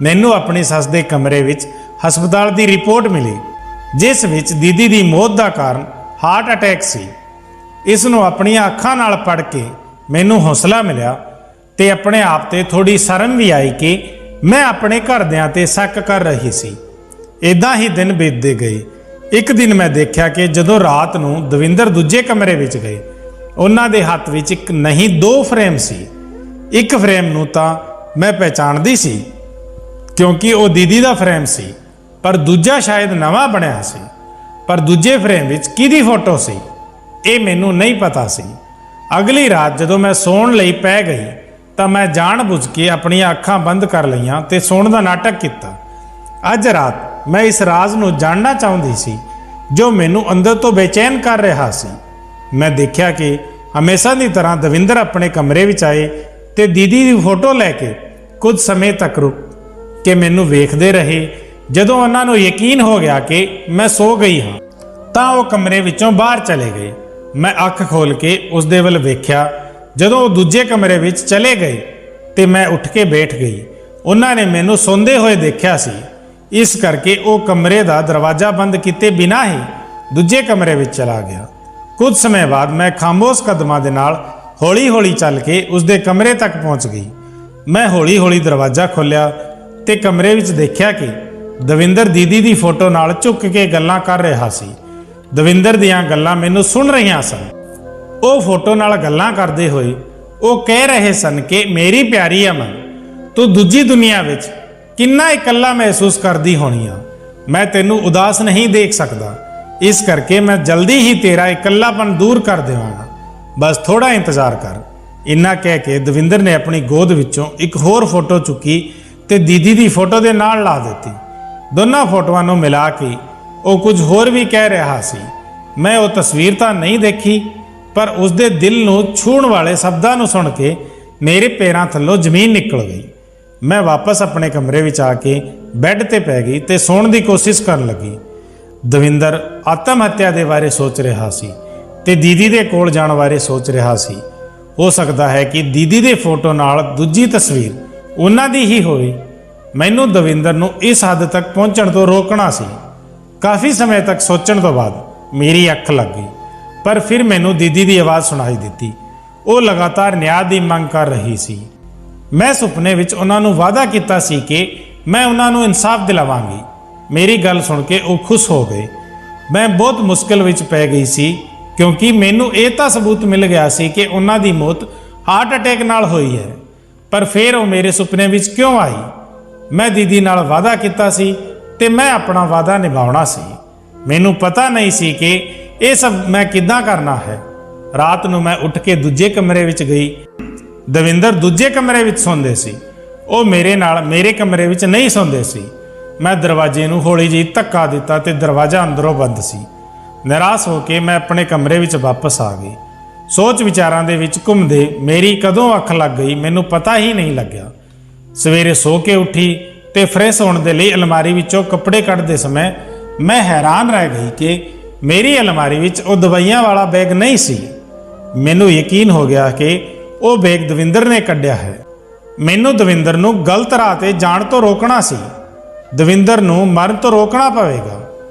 ਮੈਨੂੰ ਆਪਣੀ ਸੱਸ ਦੇ ਕਮਰੇ ਵਿੱਚ ਹਸਪਤਾਲ ਦੀ ਰਿਪੋਰਟ ਮਿਲੀ, ਜਿਸ ਵਿੱਚ ਦੀਦੀ ਦੀ ਮੌਤ ਦਾ ਕਾਰਨ ਹਾਰਟ ਅਟੈਕ ਸੀ। ਇਸ ਨੂੰ ਆਪਣੀਆਂ ਅੱਖਾਂ ਨਾਲ ਪੜ੍ਹ ਕੇ ਮੈਨੂੰ ਹੌਸਲਾ ਮਿਲਿਆ ਤੇ ਆਪਣੇ ਆਪ ਤੇ ਥੋੜੀ ਸ਼ਰਮ ਵੀ ਆਈ ਕਿ ਮੈਂ ਆਪਣੇ ਘਰਦਿਆਂ ਤੇ ਸ਼ੱਕ ਕਰ ਰਹੀ ਸੀ। ਇਦਾਂ ਹੀ ਦਿਨ ਬੀਤਦੇ ਗਏ। ਇੱਕ ਦਿਨ ਮੈਂ ਦੇਖਿਆ ਕਿ ਜਦੋਂ ਰਾਤ ਨੂੰ ਦਵਿੰਦਰ ਦੂਜੇ ਕਮਰੇ ਵਿੱਚ ਗਏ, ਉਹਨਾਂ ਦੇ ਹੱਥ ਵਿੱਚ ਇੱਕ ਨਹੀਂ 2 ਫਰੇਮ ਸੀ। ਇੱਕ ਫਰੇਮ ਨੂੰ ਤਾਂ ਮੈਂ ਪਹਿਚਾਣਦੀ ਸੀ ਕਿਉਂਕਿ ਉਹ ਦੀਦੀ ਦਾ ਫਰੇਮ ਸੀ, ਪਰ ਦੂਜਾ ਸ਼ਾਇਦ ਨਵਾਂ ਬਣਿਆ ਸੀ। ਪਰ ਦੂਜੇ ਫਰੇਮ ਵਿੱਚ ਕਿਹਦੀ ਫੋਟੋ ਸੀ ਇਹ ਮੈਨੂੰ ਨਹੀਂ ਪਤਾ ਸੀ। ਅਗਲੀ ਰਾਤ ਜਦੋਂ ਮੈਂ ਸੌਣ ਲਈ ਪੈ ਗਈ ਤਾਂ ਮੈਂ ਜਾਣ-ਬੁੱਝ ਕੇ ਆਪਣੀਆਂ ਅੱਖਾਂ ਬੰਦ ਕਰ ਲਈਆਂ ਤੇ ਸੌਣ ਦਾ ਨਾਟਕ ਕੀਤਾ। ਅੱਜ ਰਾਤ ਮੈਂ ਇਸ ਰਾਜ਼ ਨੂੰ ਜਾਣਨਾ ਚਾਹੁੰਦੀ ਸੀ ਜੋ ਮੈਨੂੰ ਅੰਦਰ ਤੋਂ ਬੇਚੈਨ ਕਰ ਰਿਹਾ ਸੀ। ਮੈਂ ਦੇਖਿਆ ਕਿ ਹਮੇਸ਼ਾ ਦੀ ਤਰ੍ਹਾਂ ਦਵਿੰਦਰ ਆਪਣੇ ਕਮਰੇ ਵਿੱਚ ਆਏ ਤੇ ਦੀਦੀ ਦੀ ਫੋਟੋ ਲੈ ਕੇ ਕੁਝ ਸਮੇਂ ਤੱਕ ਰੁਕ ਕੇ ਮੈਨੂੰ ਵੇਖਦੇ ਰਹੇ। ਜਦੋਂ ਉਹਨਾਂ ਨੂੰ ਯਕੀਨ ਹੋ ਗਿਆ ਕਿ ਮੈਂ ਸੋ ਗਈ ਹਾਂ ਤਾਂ ਉਹ ਕਮਰੇ ਵਿੱਚੋਂ ਬਾਹਰ ਚਲੇ ਗਏ। ਮੈਂ ਅੱਖ ਖੋਲ ਕੇ ਉਸ ਦੇ ਵੱਲ ਵੇਖਿਆ। ਜਦੋਂ ਉਹ ਦੂਜੇ ਕਮਰੇ ਵਿੱਚ ਚਲੇ ਗਏ ਤੇ ਮੈਂ ਉੱਠ ਕੇ ਬੈਠ ਗਈ। ਉਹਨਾਂ ਨੇ ਮੈਨੂੰ ਸੌਂਦੇ ਹੋਏ ਦੇਖਿਆ ਸੀ, ਇਸ ਕਰਕੇ ਉਹ ਕਮਰੇ ਦਾ ਦਰਵਾਜ਼ਾ ਬੰਦ ਕੀਤੇ ਬਿਨਾਂ ਹੀ ਦੂਜੇ ਕਮਰੇ ਵਿੱਚ ਚਲਾ ਗਿਆ। ਕੁਝ ਸਮੇਂ ਬਾਅਦ ਮੈਂ ਖਾਮੋਸ਼ ਕਦਮਾਂ ਦੇ ਨਾਲ ਹੌਲੀ-ਹੌਲੀ ਚੱਲ ਕੇ ਉਸ ਦੇ ਕਮਰੇ ਤੱਕ ਪਹੁੰਚ ਗਈ। ਮੈਂ ਹੌਲੀ-ਹੌਲੀ ਦਰਵਾਜ਼ਾ ਖੋਲ੍ਹਿਆ ਤੇ ਕਮਰੇ ਵਿੱਚ ਦੇਖਿਆ ਕਿ ਦਵਿੰਦਰ ਦੀਦੀ ਦੀ ਫੋਟੋ ਨਾਲ ਝੁੱਕ ਕੇ ਗੱਲਾਂ ਕਰ ਰਿਹਾ ਸੀ। ਦਵਿੰਦਰ ਦੀਆਂ ਗੱਲਾਂ ਮੈਨੂੰ ਸੁਣ ਰਹੀਆਂ ਸਨ। ਉਹ ਫੋਟੋ ਨਾਲ ਗੱਲਾਂ ਕਰਦੇ ਹੋਏ ਉਹ ਕਹਿ ਰਹੇ ਸਨ ਕਿ ਮੇਰੀ ਪਿਆਰੀ ਅਮਨ, ਤੂੰ ਦੂਜੀ ਦੁਨੀਆ ਵਿੱਚ ਕਿੰਨਾ ਇਕੱਲਾ ਮਹਿਸੂਸ ਕਰਦੀ ਹੋਣੀ ਆ। ਮੈਂ ਤੈਨੂੰ ਉਦਾਸ ਨਹੀਂ ਦੇਖ ਸਕਦਾ, ਇਸ ਕਰਕੇ ਮੈਂ ਜਲਦੀ ਹੀ ਤੇਰਾ ਇਕੱਲਾਪਨ ਦੂਰ ਕਰ ਦੇਵਾਂਗਾ। ਬਸ ਥੋੜਾ ਇੰਤਜ਼ਾਰ ਕਰ। ਇੰਨਾ ਕਹਿ ਕੇ ਦਵਿੰਦਰ ਨੇ ਆਪਣੀ ਗੋਦ ਵਿੱਚੋਂ ਇੱਕ ਹੋਰ ਫੋਟੋ ਚੁੱਕੀ ਤੇ ਦੀਦੀ ਦੀ ਫੋਟੋ ਦੇ ਨਾਲ ਲਾ ਦਿੱਤੀ। ਦੋਨਾਂ ਫੋਟੋਆਂ ਨੂੰ ਮਿਲਾ ਕੇ ਉਹ ਕੁਝ ਹੋਰ ਵੀ ਕਹਿ ਰਿਹਾ ਸੀ। ਮੈਂ ਉਹ ਤਸਵੀਰ ਤਾਂ ਨਹੀਂ ਦੇਖੀ, ਪਰ ਉਸ ਦੇ ਦਿਲ ਨੂੰ ਛੂਹਣ ਵਾਲੇ ਸ਼ਬਦਾਂ ਨੂੰ ਸੁਣ ਕੇ ਮੇਰੇ ਪੈਰਾਂ ਥੱਲੋਂ ਜ਼ਮੀਨ ਨਿਕਲ ਗਈ। ਮੈਂ ਵਾਪਸ ਆਪਣੇ ਕਮਰੇ ਵਿੱਚ ਆ ਕੇ ਬੈੱਡ ਤੇ ਪੈ ਗਈ ਤੇ ਸੌਣ ਦੀ ਕੋਸ਼ਿਸ਼ ਕਰਨ ਲੱਗੀ। ਦਵਿੰਦਰ ਆਤਮ ਹੱਤਿਆ ਦੇ ਬਾਰੇ ਸੋਚ ਰਿਹਾ ਸੀ ਤੇ ਦੀਦੀ ਦੇ ਕੋਲ ਜਾਣ ਬਾਰੇ ਸੋਚ ਰਿਹਾ ਸੀ। ਹੋ ਸਕਦਾ ਹੈ ਕਿ ਦੀਦੀ ਦੇ ਫੋਟੋ ਨਾਲ ਦੂਜੀ ਤਸਵੀਰ ਉਹਨਾਂ ਦੀ ਹੀ ਹੋਵੇ। ਮੈਨੂੰ ਦਵਿੰਦਰ ਨੂੰ ਇਸ ਹੱਦ ਤੱਕ ਪਹੁੰਚਣ ਤੋਂ ਰੋਕਣਾ ਸੀ। ਕਾਫੀ ਸਮੇਂ ਤੱਕ ਸੋਚਣ ਤੋਂ ਬਾਅਦ ਮੇਰੀ ਅੱਖ ਲੱਗ ਗਈ, ਪਰ ਫਿਰ ਮੈਨੂੰ ਦੀਦੀ ਦੀ ਆਵਾਜ਼ ਸੁਣਾਈ ਦਿੱਤੀ। ਉਹ ਲਗਾਤਾਰ ਨਿਆਂ ਦੀ ਮੰਗ ਕਰ ਰਹੀ ਸੀ। ਮੈਂ ਸੁਪਨੇ ਵਿੱਚ ਉਹਨਾਂ ਨੂੰ ਵਾਅਦਾ ਕੀਤਾ ਸੀ ਕਿ ਮੈਂ ਉਹਨਾਂ ਨੂੰ ਇਨਸਾਫ ਦਿਲਾਵਾਂਗੀ। ਮੇਰੀ ਗੱਲ ਸੁਣ ਕੇ ਉਹ ਖੁਸ਼ ਹੋ ਗਏ। ਮੈਂ ਬਹੁਤ ਮੁਸ਼ਕਿਲ ਵਿੱਚ ਪੈ ਗਈ ਸੀ ਕਿਉਂਕਿ ਮੈਨੂੰ ਇਹ ਤਾਂ ਸਬੂਤ ਮਿਲ ਗਿਆ ਸੀ ਕਿ ਉਹਨਾਂ ਦੀ ਮੌਤ ਹਾਰਟ ਅਟੈਕ ਨਾਲ ਹੋਈ ਹੈ, ਪਰ ਫਿਰ ਉਹ ਮੇਰੇ ਸੁਪਨੇ ਵਿੱਚ ਕਿਉਂ ਆਈ? ਮੈਂ ਦੀਦੀ ਨਾਲ ਵਾਅਦਾ ਕੀਤਾ ਸੀ ਤੇ ਮੈਂ ਆਪਣਾ ਵਾਅਦਾ ਨਿਭਾਉਣਾ ਸੀ। ਮੈਨੂੰ ਪਤਾ ਨਹੀਂ ਸੀ ਕਿ ਇਹ ਸਭ ਮੈਂ ਕਿੱਦਾਂ ਕਰਨਾ ਹੈ। ਰਾਤ ਨੂੰ ਮੈਂ ਉੱਠ ਕੇ ਦੂਜੇ ਕਮਰੇ ਵਿੱਚ ਗਈ। ਦਵਿੰਦਰ ਦੂਜੇ ਕਮਰੇ ਵਿੱਚ ਸੌਂਦੇ ਸੀ। ਉਹ ਮੇਰੇ ਨਾਲ ਮੇਰੇ ਕਮਰੇ ਵਿੱਚ ਨਹੀਂ ਸੌਂਦੇ ਸੀ। ਮੈਂ ਦਰਵਾਜ਼ੇ ਨੂੰ ਹੌਲੀ ਜਿਹੀ ਧੱਕਾ ਦਿੱਤਾ ਤੇ ਦਰਵਾਜ਼ਾ ਅੰਦਰੋਂ ਬੰਦ ਸੀ। ਨਿਰਾਸ਼ ਹੋ ਕੇ ਮੈਂ ਆਪਣੇ ਕਮਰੇ ਵਿੱਚ ਵਾਪਸ ਆ ਗਈ। ਸੋਚ ਵਿਚਾਰਾਂ ਦੇ ਵਿੱਚ ਘੁੰਮਦੇ ਮੇਰੀ ਕਦੋਂ ਅੱਖ ਲੱਗ ਗਈ ਮੈਨੂੰ ਪਤਾ ਹੀ ਨਹੀਂ ਲੱਗਿਆ। ਸਵੇਰੇ ਸੋ ਕੇ ਉੱਠੀ ਤੇ ਫਰੈਸ਼ ਹੋਣ ਦੇ ਲਈ ਅਲਮਾਰੀ ਵਿੱਚੋਂ ਕੱਪੜੇ ਕੱਢਦੇ ਸਮੇਂ ਮੈਂ ਹੈਰਾਨ ਰਹਿ ਗਈ ਕਿ ਮੇਰੀ ਅਲਮਾਰੀ ਵਿੱਚ ਉਹ ਦਵਾਈਆਂ ਵਾਲਾ ਬੈਗ ਨਹੀਂ ਸੀ। ਮੈਨੂੰ ਯਕੀਨ ਹੋ ਗਿਆ ਕਿ ਉਹ ਬੈਗ ਦਵਿੰਦਰ ਨੇ ਕੱਢਿਆ ਹੈ। ਮੈਨੂੰ ਦਵਿੰਦਰ ਨੂੰ ਗਲਤ ਰਾਹ ਤੇ ਜਾਣ ਤੋਂ ਰੋਕਣਾ ਸੀ। ਦਵਿੰਦਰ ਨੂੰ ਮਰਨ ਤੋਂ ਰੋਕਣਾ ਪਵੇਗਾ।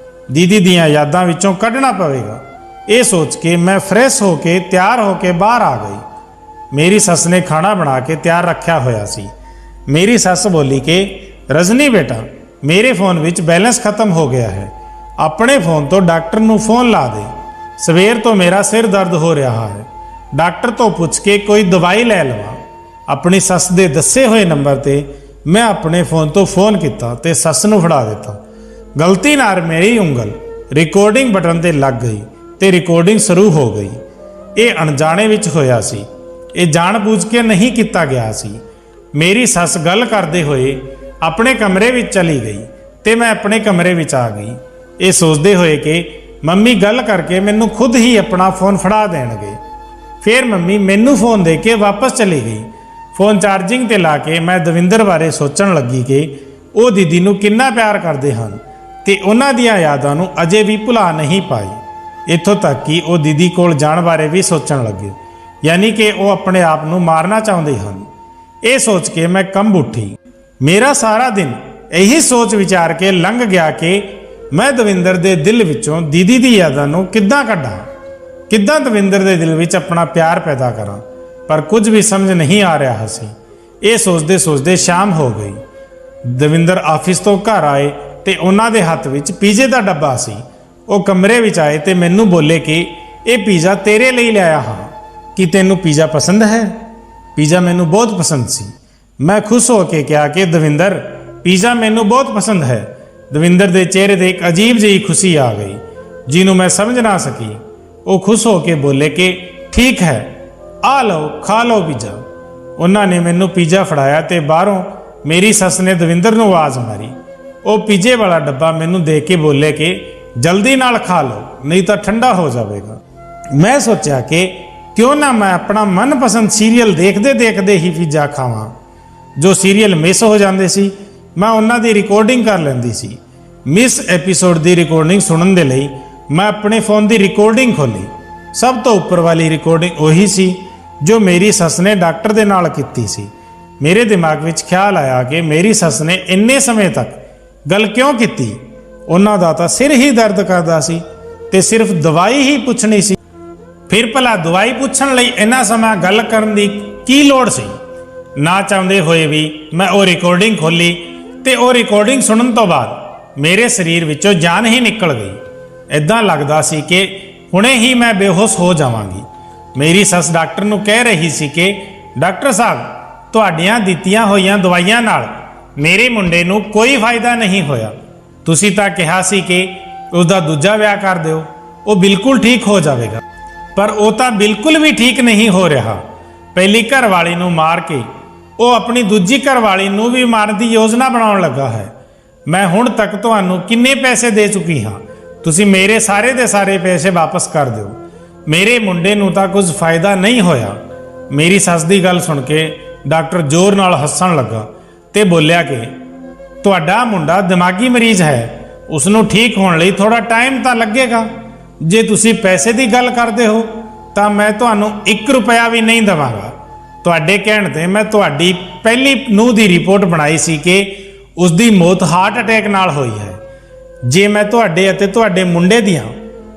ਦੀਦੀ ਦੀਆਂ ਯਾਦਾਂ ਵਿੱਚੋਂ ਕੱਢਣਾ ਪਵੇਗਾ। ਇਹ ਸੋਚ ਕੇ ਮੈਂ ਫਰੈਸ਼ ਹੋ ਕੇ ਤਿਆਰ ਹੋ ਕੇ ਬਾਹਰ ਆ ਗਈ। ਮੇਰੀ ਸੱਸ ਨੇ ਖਾਣਾ ਬਣਾ ਕੇ ਤਿਆਰ ਰੱਖਿਆ ਹੋਇਆ ਸੀ। ਮੇਰੀ ਸੱਸ ਬੋਲੀ ਕਿ ਰਜਨੀ ਬੇਟਾ, ਮੇਰੇ ਫੋਨ ਵਿੱਚ ਬੈਲੈਂਸ ਖਤਮ ਹੋ ਗਿਆ ਹੈ। ਆਪਣੇ ਫੋਨ ਤੋਂ ਡਾਕਟਰ ਨੂੰ ਫੋਨ ਲਾ ਦੇ। ਸਵੇਰ ਤੋਂ ਮੇਰਾ ਸਿਰ ਦਰਦ ਹੋ ਰਿਹਾ ਹੈ। ਡਾਕਟਰ ਤੋਂ ਪੁੱਛ ਕੇ ਕੋਈ ਦਵਾਈ ਲੈ ਲਵਾਂ। ਆਪਣੀ ਸੱਸ ਦੇ ਦੱਸੇ ਹੋਏ ਨੰਬਰ ਤੇ ਮੈਂ ਆਪਣੇ ਫੋਨ ਤੋਂ ਫੋਨ ਕੀਤਾ ਤੇ ਸੱਸ ਨੂੰ ਫੜਾ ਦਿੱਤਾ। ਗਲਤੀ ਨਾਲ ਮੇਰੀ ਉਂਗਲ ਰਿਕਾਰਡਿੰਗ ਬਟਨ ਤੇ ਲੱਗ ਗਈ ਤੇ ਰਿਕਾਰਡਿੰਗ ਸ਼ੁਰੂ ਹੋ ਗਈ। ਇਹ ਅਣਜਾਣੇ ਵਿੱਚ ਹੋਇਆ ਸੀ। ਇਹ ਜਾਣਬੁੱਝ ਕੇ ਨਹੀਂ ਕੀਤਾ ਗਿਆ ਸੀ। ਮੇਰੀ ਸੱਸ ਗੱਲ ਕਰਦੇ ਹੋਏ ਆਪਣੇ ਕਮਰੇ ਵਿੱਚ ਚਲੀ ਗਈ ਤੇ ਮੈਂ ਆਪਣੇ ਕਮਰੇ ਵਿੱਚ ਆ ਗਈ, ਇਹ ਸੋਚਦੇ ਹੋਏ ਕਿ ਮੰਮੀ ਗੱਲ ਕਰਕੇ ਮੈਨੂੰ ਖੁਦ ਹੀ ਆਪਣਾ ਫੋਨ ਫੜਾ ਦੇਣਗੇ। ਫਿਰ ਮੰਮੀ ਮੈਨੂੰ ਫੋਨ ਦੇ ਕੇ ਵਾਪਸ ਚਲੀ ਗਈ। ਫੋਨ ਚਾਰਜਿੰਗ ਤੇ ਲਾ ਕੇ ਮੈਂ ਦਵਿੰਦਰ ਬਾਰੇ ਸੋਚਣ ਲੱਗੀ ਕਿ ਉਹ ਦੀਦੀ ਨੂੰ ਕਿੰਨਾ ਪਿਆਰ ਕਰਦੇ ਹਨ ਤੇ ਉਹਨਾਂ ਦੀਆਂ ਯਾਦਾਂ ਨੂੰ ਅਜੇ ਵੀ ਭੁਲਾ ਨਹੀਂ ਪਾਈ। ਇੱਥੋਂ ਤੱਕ ਕਿ ਉਹ ਦੀਦੀ ਕੋਲ ਜਾਣ ਬਾਰੇ ਵੀ ਸੋਚਣ ਲੱਗੇ, ਯਾਨੀ ਕਿ ਉਹ ਆਪਣੇ ਆਪ ਨੂੰ ਮਾਰਨਾ ਚਾਹੁੰਦੇ ਹਨ। ਇਹ ਸੋਚ ਕੇ ਮੈਂ ਕੰਬ ਉੱਠੀ। ਮੇਰਾ ਸਾਰਾ ਦਿਨ ਇਹੀ ਸੋਚ ਵਿਚਾਰ ਕੇ ਲੰਘ ਗਿਆ ਕਿ ਮੈਂ ਦਵਿੰਦਰ ਦੇ ਦਿਲ ਵਿੱਚੋਂ ਦੀਦੀ ਦੀ ਯਾਦਾਂ ਨੂੰ ਕਿੱਦਾਂ ਕੱਢਾਂ, ਕਿੱਦਾਂ ਦਵਿੰਦਰ ਦੇ ਦਿਲ ਵਿੱਚ ਆਪਣਾ ਪਿਆਰ ਪੈਦਾ ਕਰਾਂ। ਪਰ ਕੁਝ ਵੀ ਸਮਝ ਨਹੀਂ ਆ ਰਿਹਾ ਸੀ। ਇਹ ਸੋਚਦੇ ਸੋਚਦੇ ਸ਼ਾਮ ਹੋ ਗਈ। ਦਵਿੰਦਰ ਆਫਿਸ ਤੋਂ ਘਰ ਆਏ ਤੇ ਉਹਨਾਂ ਦੇ ਹੱਥ ਵਿੱਚ ਪੀਜ਼ੇ ਦਾ ਡੱਬਾ ਸੀ। ਉਹ ਕਮਰੇ ਵਿੱਚ ਆਏ ਤੇ ਮੈਨੂੰ ਬੋਲੇ ਕਿ ਇਹ ਪੀਜ਼ਾ ਤੇਰੇ ਲਈ ਲਿਆਇਆ ਹਾਂ, ਕਿ ਤੈਨੂੰ ਪੀਜ਼ਾ ਪਸੰਦ ਹੈ? ਪੀਜ਼ਾ ਮੈਨੂੰ ਬਹੁਤ ਪਸੰਦ ਸੀ। ਮੈਂ ਖੁਸ਼ ਹੋ ਕੇ ਕਿਹਾ ਕਿ ਦਵਿੰਦਰ, ਪੀਜ਼ਾ ਮੈਨੂੰ ਬਹੁਤ ਪਸੰਦ ਹੈ। ਦਵਿੰਦਰ ਦੇ ਚਿਹਰੇ ਤੇ ਇੱਕ ਅਜੀਬ ਜਿਹੀ ਖੁਸ਼ੀ ਆ ਗਈ ਜਿਹਨੂੰ ਮੈਂ ਸਮਝ ਨਾ ਸਕੀ। ਉਹ ਖੁਸ਼ ਹੋ ਕੇ ਬੋਲੇ ਕਿ ਠੀਕ ਹੈ, ਆ ਲਓ, ਖਾ ਲਓ ਪੀਜ਼ਾ। ਉਹਨਾਂ ਨੇ ਮੈਨੂੰ ਪੀਜ਼ਾ ਫੜਾਇਆ ਤੇ ਬਾਹਰੋਂ ਮੇਰੀ ਸੱਸ ਨੇ ਦਵਿੰਦਰ ਨੂੰ ਆਵਾਜ਼ ਮਾਰੀ। ਉਹ ਪੀਜ਼ੇ ਵਾਲਾ ਡੱਬਾ ਮੈਨੂੰ ਦੇ ਕੇ ਬੋਲੇ ਕਿ ਜਲਦੀ ਨਾਲ ਖਾ ਲਓ, ਨਹੀਂ ਤਾਂ ਠੰਡਾ ਹੋ ਜਾਵੇਗਾ। ਮੈਂ ਸੋਚਿਆ ਕਿ ਕਿਉਂ ਨਾ ਮੈਂ ਆਪਣਾ ਮਨਪਸੰਦ ਸੀਰੀਅਲ ਦੇਖਦੇ ਦੇਖਦੇ ਹੀ ਪੀਜ਼ਾ ਖਾਵਾਂ। ਜੋ ਸੀਰੀਅਲ ਮਿਸ ਹੋ ਜਾਂਦੇ ਸੀ ਮੈਂ ਉਹਨਾਂ ਦੀ ਰਿਕਾਰਡਿੰਗ ਕਰ ਲੈਂਦੀ ਸੀ। ਮਿਸ ਐਪੀਸੋਡ ਦੀ ਰਿਕਾਰਡਿੰਗ ਸੁਣਨ ਦੇ ਲਈ ਮੈਂ ਆਪਣੇ ਫੋਨ ਦੀ ਰਿਕਾਰਡਿੰਗ ਖੋਲ੍ਹੀ। ਸਭ ਤੋਂ ਉੱਪਰ ਵਾਲੀ ਰਿਕਾਰਡਿੰਗ ਉਹੀ ਸੀ ਜੋ ਮੇਰੀ ਸੱਸ ਨੇ ਡਾਕਟਰ ਦੇ ਨਾਲ ਕੀਤੀ ਸੀ। ਮੇਰੇ ਦਿਮਾਗ ਵਿੱਚ ਖਿਆਲ ਆਇਆ ਕਿ ਮੇਰੀ ਸੱਸ ਨੇ ਇੰਨੇ ਸਮੇਂ ਤੱਕ ਗੱਲ ਕਿਉਂ ਕੀਤੀ। ਉਹਨਾਂ ਦਾ ਤਾਂ ਸਿਰ ਹੀ ਦਰਦ ਕਰਦਾ ਸੀ ਤੇ ਸਿਰਫ ਦਵਾਈ ਹੀ ਪੁੱਛਣੀ ਸੀ। ਫਿਰ ਭਲਾ ਦਵਾਈ ਪੁੱਛਣ ਲਈ ਇੰਨਾ ਸਮਾਂ ਗੱਲ ਕਰਨ ਦੀ ਕੀ ਲੋੜ ਸੀ? ਨਾ ਚਾਹੁੰਦੇ ਹੋਏ ਵੀ ਮੈਂ ਉਹ ਰਿਕਾਰਡਿੰਗ ਖੋਲ੍ਹੀ ਤੇ ਉਹ ਰਿਕਾਰਡਿੰਗ ਸੁਣਨ ਤੋਂ ਬਾਅਦ ਮੇਰੇ ਸਰੀਰ ਵਿੱਚੋਂ ਜਾਨ ਹੀ ਨਿਕਲ ਗਈ। ਇੱਦਾਂ ਲੱਗਦਾ ਸੀ ਕਿ ਹੁਣੇ ਹੀ ਮੈਂ ਬੇਹੋਸ਼ ਹੋ ਜਾਵਾਂਗੀ। ਮੇਰੀ ਸੱਸ ਡਾਕਟਰ ਨੂੰ ਕਹਿ ਰਹੀ ਸੀ ਕਿ ਡਾਕਟਰ ਸਾਹਿਬ, ਤੁਹਾਡੀਆਂ ਦਿੱਤੀਆਂ ਹੋਈਆਂ ਦਵਾਈਆਂ ਨਾਲ ਮੇਰੇ ਮੁੰਡੇ ਨੂੰ ਕੋਈ ਫਾਇਦਾ ਨਹੀਂ ਹੋਇਆ। ਤੁਸੀਂ ਤਾਂ ਕਿਹਾ ਸੀ ਕਿ ਉਸਦਾ ਦੂਜਾ ਵਿਆਹ ਕਰ ਦਿਓ, ਉਹ ਬਿਲਕੁਲ ਠੀਕ ਹੋ ਜਾਵੇਗਾ। ਪਰ ਉਹ ਤਾਂ ਬਿਲਕੁਲ ਵੀ ਠੀਕ ਨਹੀਂ ਹੋ ਰਿਹਾ। ਪਹਿਲੀ ਘਰਵਾਲੀ ਨੂੰ ਮਾਰ ਕੇ ਉਹ ਆਪਣੀ ਦੂਜੀ ਘਰਵਾਲੀ ਨੂੰ ਵੀ ਮਾਰਨ ਦੀ ਯੋਜਨਾ ਬਣਾਉਣ ਲੱਗਾ ਹੈ। ਮੈਂ ਹੁਣ ਤੱਕ ਤੁਹਾਨੂੰ ਕਿੰਨੇ ਪੈਸੇ ਦੇ ਚੁੱਕੀ ਹਾਂ, ਤੁਸੀਂ ਮੇਰੇ ਸਾਰੇ ਦੇ ਸਾਰੇ ਪੈਸੇ ਵਾਪਸ ਕਰ ਦਿਓ। ਮੇਰੇ ਮੁੰਡੇ ਨੂੰ ਤਾਂ ਕੁਝ ਫਾਇਦਾ ਨਹੀਂ ਹੋਇਆ। ਮੇਰੀ ਸੱਸ ਦੀ ਗੱਲ ਸੁਣ ਕੇ ਡਾਕਟਰ ਜ਼ੋਰ ਨਾਲ ਹੱਸਣ ਲੱਗਾ ਤੇ ਬੋਲਿਆ ਕਿ ਤੁਹਾਡਾ ਮੁੰਡਾ ਦਿਮਾਗੀ ਮਰੀਜ਼ ਹੈ, ਉਸ ਨੂੰ ਠੀਕ ਹੋਣ ਲਈ ਥੋੜਾ ਟਾਈਮ ਤਾਂ ਲੱਗੇਗਾ। ਜੇ ਤੁਸੀਂ ਪੈਸੇ ਦੀ ਗੱਲ ਕਰਦੇ ਹੋ ਤਾਂ ਮੈਂ ਤੁਹਾਨੂੰ 1 ਰੁਪਇਆ ਵੀ ਨਹੀਂ ਦੇਵਾਂਗਾ। ਤੁਹਾਡੇ ਕਹਿਣ ਤੇ ਮੈਂ ਤੁਹਾਡੀ ਪਹਿਲੀ ਨੂੰਹ ਦੀ ਰਿਪੋਰਟ ਬਣਾਈ ਸੀ ਕਿ ਉਸ ਦੀ ਮੌਤ ਹਾਰਟ ਅਟੈਕ ਨਾਲ ਹੋਈ ਹੈ। ਜੇ ਮੈਂ ਤੁਹਾਡੇ ਅਤੇ ਤੁਹਾਡੇ ਮੁੰਡੇ ਦੀਆਂ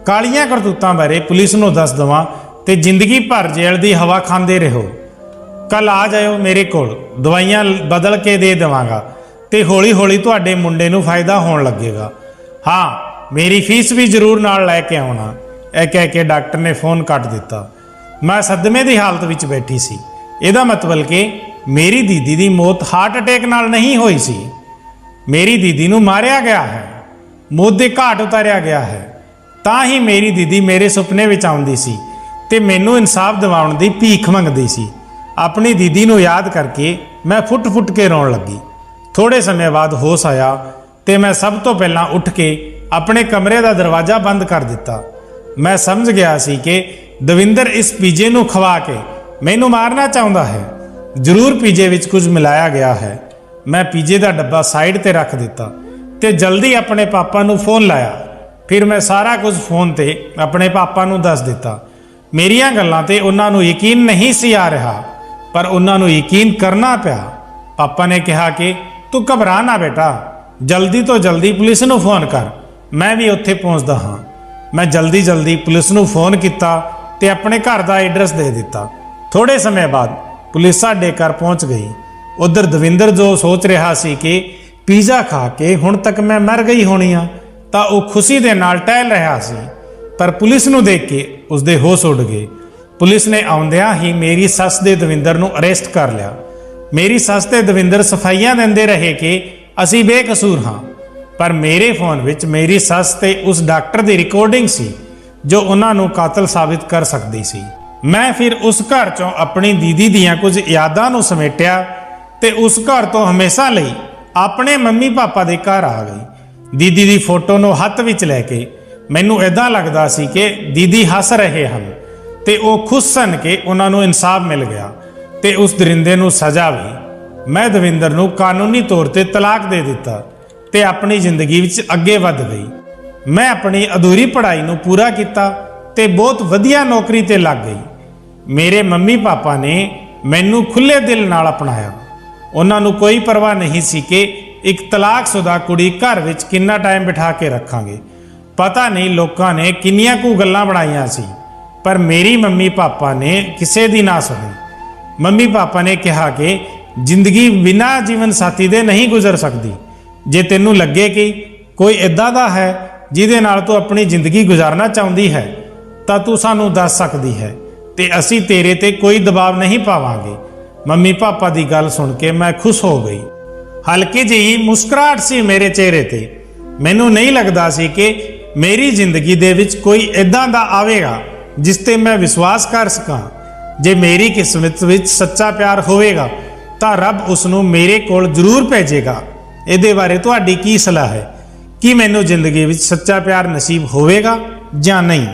ਕਾਲੀਆਂ ਕਰਤੂਤਾਂ ਬਾਰੇ ਪੁਲਿਸ ਨੂੰ ਦੱਸ ਦਵਾਂ ਤੇ ਜ਼ਿੰਦਗੀ ਭਰ ਜੇਲ੍ਹ ਦੀ ਹਵਾ ਖਾਂਦੇ ਰਹੋ। ਕੱਲ ਆ ਜਾਇਓ ਮੇਰੇ ਕੋਲ, ਦਵਾਈਆਂ ਬਦਲ ਕੇ ਦੇ ਦੇਵਾਂਗਾ ਤੇ ਹੌਲੀ ਹੌਲੀ ਤੁਹਾਡੇ ਮੁੰਡੇ ਨੂੰ ਫਾਇਦਾ ਹੋਣ ਲੱਗੇਗਾ। ਹਾਂ, ਮੇਰੀ ਫੀਸ ਵੀ ਜ਼ਰੂਰ ਨਾਲ ਲੈ ਕੇ ਆਉਣਾ। ਇਹ ਕਹਿ ਕੇ ਡਾਕਟਰ ਨੇ ਫੋਨ ਕੱਟ ਦਿੱਤਾ। ਮੈਂ ਸਦਮੇ ਦੀ ਹਾਲਤ ਵਿੱਚ ਬੈਠੀ ਸੀ। ਇਹਦਾ ਮਤਲਬ ਕਿ ਮੇਰੀ ਦੀਦੀ ਦੀ ਮੌਤ ਹਾਰਟ ਅਟੈਕ ਨਾਲ ਨਹੀਂ ਹੋਈ ਸੀ। ਮੇਰੀ ਦੀਦੀ ਨੂੰ ਮਾਰਿਆ ਗਿਆ ਹੈ, ਮੌਤ ਦੇ ਘਾਟ ਉਤਾਰਿਆ ਗਿਆ ਹੈ। ਤਾਂ ਹੀ ਮੇਰੀ ਦੀਦੀ ਮੇਰੇ ਸੁਪਨੇ ਵਿੱਚ ਆਉਂਦੀ ਸੀ ਤੇ ਮੈਨੂੰ ਇਨਸਾਫ ਦਿਵਾਉਣ ਦੀ ਭੀਖ ਮੰਗਦੀ ਸੀ। अपनी दीदी नूं याद करके मैं फुट फुट के रोण लगी। थोड़े समय बाद होश आया तो मैं सब तो पहला उठ के अपने कमरे का दरवाज़ा बंद कर दिता। मैं समझ गया सी कि दविंदर इस पीजे नूं खवा के मैनू मारना चाहुंदा है। जरूर पीजे विच कुछ मिलाया गया है। मैं पीजे का डब्बा साइड ते रख दिता ते जल्दी अपने पापा नूं फोन लाया। फिर मैं सारा कुछ फोन ते अपने पापा नूं दस दिता। मेरियां गल्लां ते उन्हां नूं यकीन नहीं सी आ रहा, पर उन्हां नूं यकीन करना पिया। पापा ने कहा कि तू घबरा ना बेटा, जल्दी तो जल्दी पुलिस नूं फोन कर, मैं भी उत्थे पहुंचदा हाँ। मैं जल्दी जल्दी पुलिस नूं फोन किया ते अपने घर का एड्रैस दे दिता। थोड़े समय बाद पुलिस साडे घर पहुंच गई। उधर दविंदर जो सोच रहा सी कि पीज़ा खा के हुण तक मैं मर गई होनी आ, तां वो खुशी दे नाल टहल रहा सी, पर पुलिस नूं देख के उसदे होश उड़ गए। पुलिस ने आउंदियां ही मेरी सस दे दविंदर नूं अरेस्ट कर लिया। मेरी सस ते दविंदर सफाइयां दिंदे रहे कि असीं बेकसूर हाँ, पर मेरे फोन विच मेरी सस ते उस डॉक्टर की रिकॉर्डिंग सी जो उन्हां नूं कातिल साबित कर सकती सी। मैं फिर उस घर चों अपनी दीदी दियां कुछ यादां नूं समेटिया ते उस घर तो हमेशा लई अपने मम्मी पापा दे घर आ गई। दीदी दी फोटो नूं हत्थ विच लैके मैनूं इदां लगदा सी कि दीदी हस रहे हन ते ओह खुश सन कि उन्हां नूं इंसाफ मिल गया ते उस दरिंदे नूं सज़ा भी। मैं दविंदर नूं कानूनी तौर ते तलाक दे दिता ते अपनी जिंदगी विच अगे वध गई। मैं अपनी अधूरी पढ़ाई नूं पूरा किया ते बहुत वधिया नौकरी ते लग गई। मेरे मम्मी पापा ने मैनू खुले दिल नाल अपनाया। उन्हां नूं कोई परवाह नहीं सी कि एक तलाकशुदा कुड़ी घर विच किन्ना टाइम बिठा के रखांगे। पता नहीं लोकां ने किन्नियां कु गल्लां बनाईयां सी, पर मेरी मम्मी पापा ने किसे दी ना सुनी। मम्मी पापा ने कहा कि जिंदगी बिना जीवन साथी दे नहीं गुजर सकती। जे तेनू लगे कि कोई इदां दा है जिहदे नाल तू अपनी जिंदगी गुजारना चाहुंदी है तां तू सानू दस सकदी है ते असीं तेरे ते कोई दबाव नहीं पावांगे। मम्मी पापा की गल सुन के मैं खुश हो गई। हल्की जी मुस्कुराहट सी मेरे चेहरे ते। मैनू नहीं लगता सी कि मेरी जिंदगी दे विच कोई इदां दा आवेगा जिस ते मैं विश्वास कर सकां। जे मेरी किस्मत विच सच्चा प्यार होवेगा तां रब उसनूं मेरे कोल जरूर भेजेगा। इहदे बारे तुहाडी की सलाह है कि मैनू जिंदगी विच सच्चा प्यार नसीब होवेगा जां नहीं?